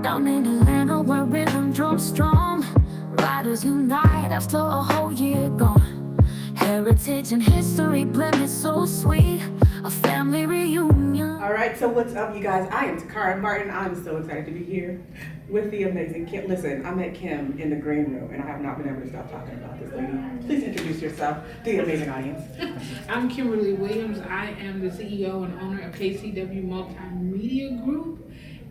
Down in Atlanta where rhythm drums strong, riders unite after a whole year gone. Heritage and history blended so sweet, a family reunion. All right, so what's up, you guys? I am Takara Martin. I'm so excited to be here with the amazing Kim. Listen, I met Kim in the green room, and I have not been able to stop talking about this lady. Please introduce yourself to the amazing audience. I'm Kimberly Williams. I am the CEO and owner of KCW Multimedia Group,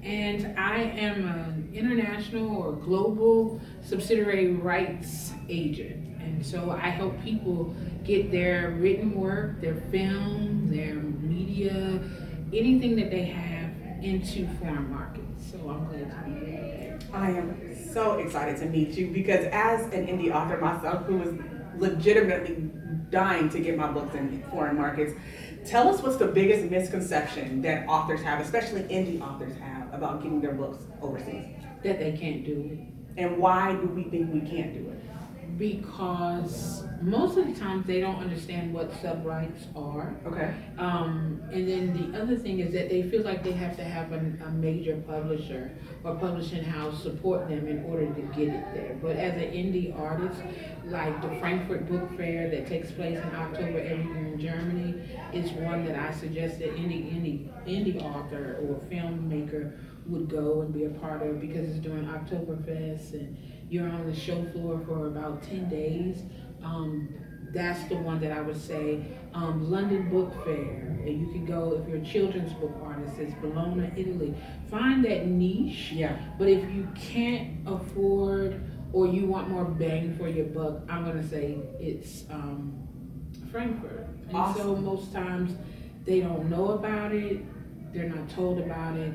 and I am an international or global subsidiary rights agent. And so I help people get their written work, their film, their media, anything that they have into foreign markets. So I'm glad to be here. I am so excited to meet you because as an indie author myself who is legitimately dying to get my books in foreign markets, tell us what's the biggest misconception that authors have, especially indie authors have, about getting their books overseas? That they can't do it. And why do we think we can't do it? Because most of the time they don't understand what sub-rights are. Okay. And then the other thing is that they feel like they have to have a major publisher or publishing house support them in order to get it there. But as an indie artist, like the Frankfurt Book Fair that takes place in October every year in Germany is one that I suggest that any indie author or filmmaker would go and be a part of, because it's during Oktoberfest and you're on the show floor for about 10 days. That's the one that I would say. London Book Fair, and you can go if you're a children's book artist. It's Bologna, Italy. Find that niche. Yeah. But if you can't afford or you want more bang for your buck, I'm gonna say it's Frankfurt. And Awesome. so most times they don't know about it, they're not told about it,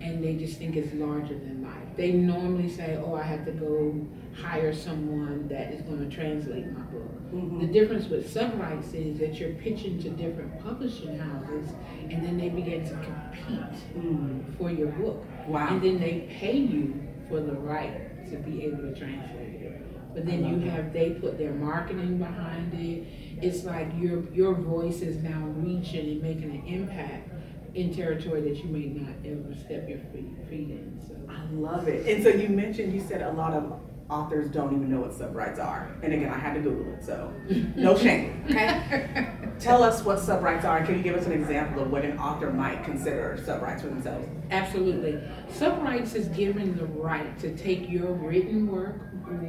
and they just think it's larger than life. They normally say, oh, I have to go hire someone that is going to translate my book. Mm-hmm. The difference with sub-rights is that you're pitching to different publishing houses, and then they begin to compete for your book. Wow. And then they pay you for the right to be able to translate it. But then they put their marketing behind it. It's like your voice is now reaching and making an impact in territory that you may not ever step your feet in. So I love it. And so you said a lot of authors don't even know what sub-rights are. And again, I had to Google it, so no shame, okay? Tell us what sub-rights are, and can you give us an example of what an author might consider sub-rights for themselves? Absolutely. Sub-rights is given the right to take your written work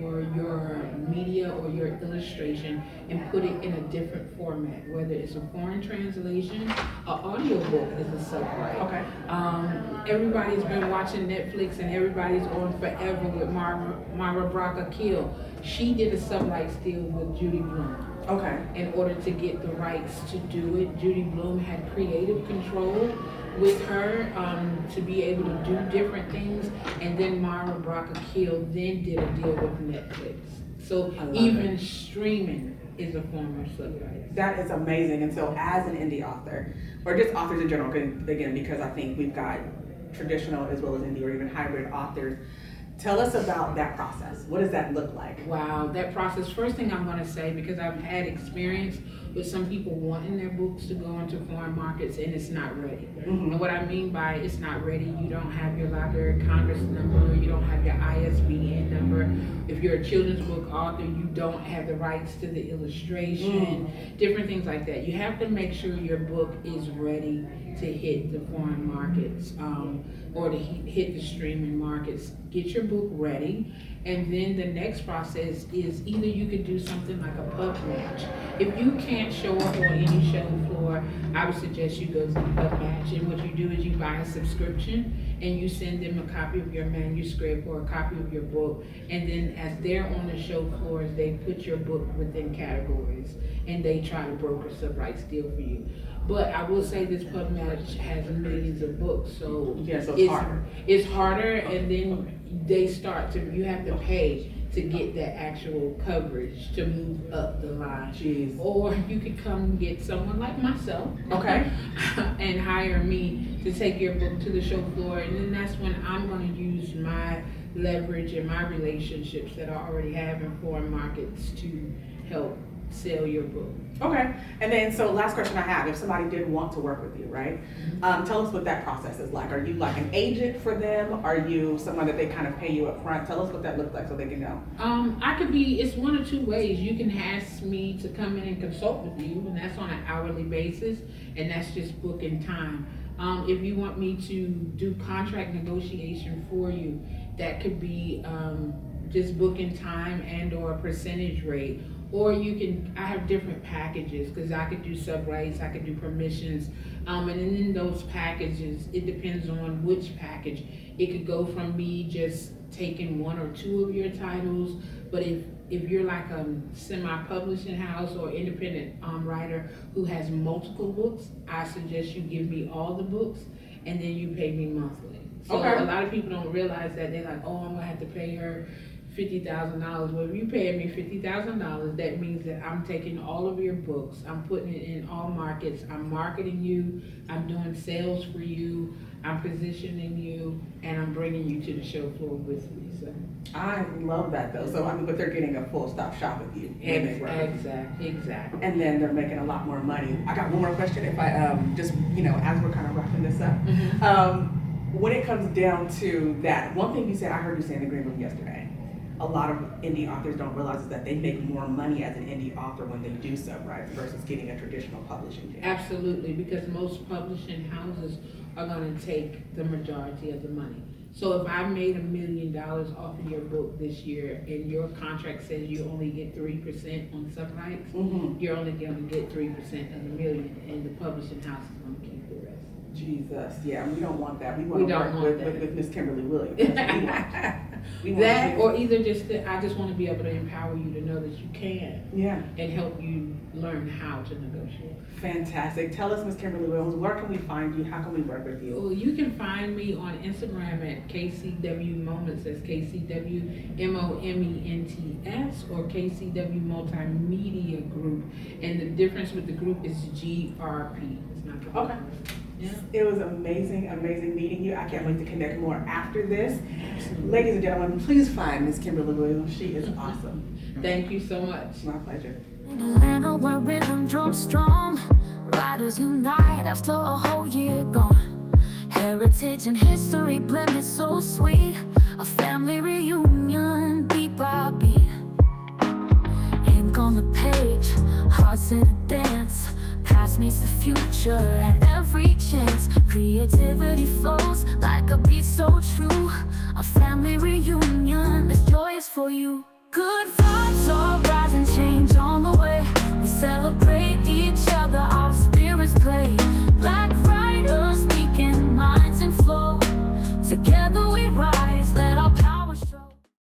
or your media or your illustration and put it in a different format, whether it's a foreign translation, an audiobook is a sub-right. Okay. Everybody's been watching Netflix and everybody's on forever with Mara Braca Kill. She did a sub-rights deal with Judy Blume. Okay. In order to get the rights to do it, Judy Blume had creative control with her to be able to do different things, and then Mara Braca Kill then did a deal with Netflix. So even streaming is a form of sub-rights. That is amazing. And so as an indie author, or just authors in general, again, because I think we've got traditional as well as indie or even hybrid authors, tell us about that process. What does that look like? Wow, that process. First thing I'm going to say, because I've had experience with some people wanting their books to go into foreign markets and it's not ready. Mm-hmm. And what I mean by it's not ready, you don't have your Library of Congress number, you don't have your ISBN number. If you're a children's book author, you don't have the rights to the illustration, different things like that. You have to make sure your book is ready to hit the foreign markets or to hit the streaming markets. Get your book ready, and then the next process is either you could do something like a pub match. If you can't show up on any show floor, I would suggest you go to the pub match, and what you do is you buy a subscription and you send them a copy of your manuscript or a copy of your book, and then as they're on the show floors, they put your book within categories and they try to broker sub-rights deal for you. But I will say this pub match has millions of books, so it's harder. It's harder, and then you have to pay to get that actual coverage to move up the line. Jeez. Or you could come get someone like myself, okay, and hire me to take your book to the show floor, and then that's when I'm going to use my leverage and my relationships that I already have in foreign markets to help sell your book. Okay. And then, so last question I have, if somebody did want to work with you, right? Tell us what that process is like. Are you like an agent for them? Are you someone that they kind of pay you up front? Tell us what that looks like so they can know. It's one or two ways. You can ask me to come in and consult with you, and that's on an hourly basis, and that's just booking time. If you want me to do contract negotiation for you, that could be just booking time and or a percentage rate. Or I have different packages, because I could do sub-rights, I could do permissions. And in those packages, it depends on which package. It could go from me just taking one or two of your titles, but if you're like a semi-publishing house or independent writer who has multiple books, I suggest you give me all the books and then you pay me monthly. So Okay. A lot of people don't realize that. They're like, oh, I'm gonna have to pay her $50,000. Well, if you pay me $50,000, that means that I'm taking all of your books, I'm putting it in all markets, I'm marketing you, I'm doing sales for you, I'm positioning you, and I'm bringing you to the show floor with me. So I love that though. So I mean, but they're getting a full stop shop with you. when they work. Exactly. And then they're making a lot more money. I got one more question. If I just, as we're kind of wrapping this up, when it comes down to that, one thing you said, I heard you say in the green room yesterday, a lot of indie authors don't realize is that they make more money as an indie author when they do sub-rights versus getting a traditional publishing deal. Absolutely, because most publishing houses are going to take the majority of the money. So if I made $1 million off of your book this year and your contract says you only get 3% on sub-rights, you're only going to get 3% of the million, and the publishing house is going to keep the rest. Jesus, yeah, we don't want that. We want to work with Miss Kimberly Williams. We want That, or either I just want to be able to empower you to know that you can. Yeah. And help you learn how to negotiate. Fantastic. Tell us, Miss Kimberly Williams, where can we find you? How can we work with you? Well, you can find me on Instagram at KCW Moments, that's KCW MOMENTS, or KCW Multimedia Group. And the difference with the group is GRP. It's not the Okay. Yeah. It was amazing meeting you. I can't wait to connect more after this. Ladies and gentlemen, please find Miss Kimberly Williams. She is awesome. Thank you so much. My pleasure. In Atlanta where rhythm drums strong, riders unite after a whole year gone. Heritage and history blended so sweet, a family reunion beat by beat. Ink on the page, hearts in a dance, past meets the future at every chance. Creativity flows like a beat so true, a family reunion, this joy is for you. Good vibes all rise and change on the way. We celebrate each other, our spirits play. Black riders speaking minds and flow. Together we ride.